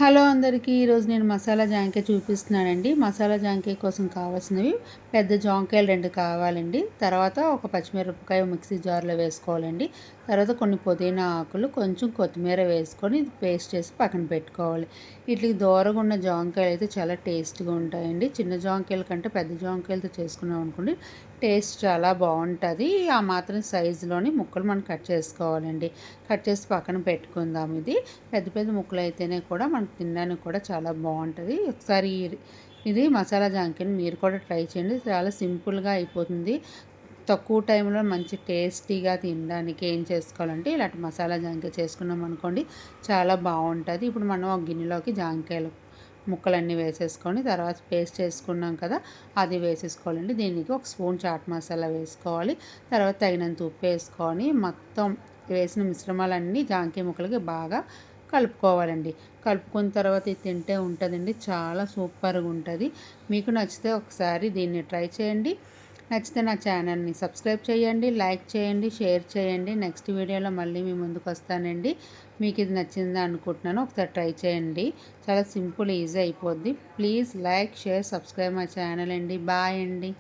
Hello అందరికీ ఈరోజు నేను మసాలా జాంకాయ చూపిస్తున్నానండి. మసాలా జాంకాయ కోసం కావాల్సినవి పెద్ద జాంకాయలు 2 కావాలండి. తర్వాత ఒక పచ్చిమిరపకాయ మిక్సీ జార్లో వేసుకోవాలండి. తర్వాత కొన్ని పుదీనా ఆకులు, కొంచెం కొత్తిమీర వేసుకొని పేస్ట్ చేసి పక్కన పెట్టుకోవాలి. వీటికి దోరగా ఉన్న జాంకాయలు అయితే చాలా టేస్ట్గా ఉంటాయండి. చిన్న జాంకాయల కంటే పెద్ద జాంకాయలతో చేసుకున్నాం అనుకోండి టేస్ట్ చాలా బాగుంటుంది. ఆ మాత్రం సైజులోని ముక్కలు మనం కట్ చేసుకోవాలండి. కట్ చేసి పక్కన పెట్టుకుందాం. ఇది పెద్ద పెద్ద ముక్కలు అయితేనే కూడా మనకు తినడానికి కూడా చాలా బాగుంటుంది. ఒకసారి ఇది మసాలా జాంకాయని మీరు కూడా ట్రై చేయండి. చాలా సింపుల్గా అయిపోతుంది. తక్కువ టైంలో మంచి టేస్టీగా తినడానికి ఏం చేసుకోవాలంటే ఇలాంటి మసాలా జాంకాయ చేసుకున్నాం అనుకోండి చాలా బాగుంటుంది. ఇప్పుడు మనం ఒక గిన్నెలోకి జాంకాయలు ముక్కలన్నీ వేసేసుకొని తర్వాత పేస్ట్ చేసుకున్నాం కదా, అది వేసేసుకోవాలండి. దీనికి ఒక స్పూన్ చాట్ మసాలా వేసుకోవాలి. తర్వాత తగినంత ఉప్పు వేసుకొని మొత్తం వేసిన మిశ్రమాలన్నీ జాంకాయ ముక్కలకి బాగా కలుపుకోవాలండి. కలుపుకున్న తర్వాత ఇది తింటే ఉంటుందండి, చాలా సూపర్గా ఉంటుంది. మీకు నచ్చితే ఒకసారి దీన్ని ట్రై చేయండి. నచ్చితే నా ఛానల్ని సబ్స్క్రైబ్ చేయండి, లైక్ చేయండి, షేర్ చేయండి. నెక్స్ట్ వీడియోలో మళ్ళీ మీ ముందుకు వస్తానండి. మీకు ఇది నచ్చింది అనుకుంటున్నాను. ఒకసారి ట్రై చేయండి. చాలా సింపుల్, ఈజీ అయిపోద్ది. Please like, share, subscribe my channel అండి. బాయ్ అండి.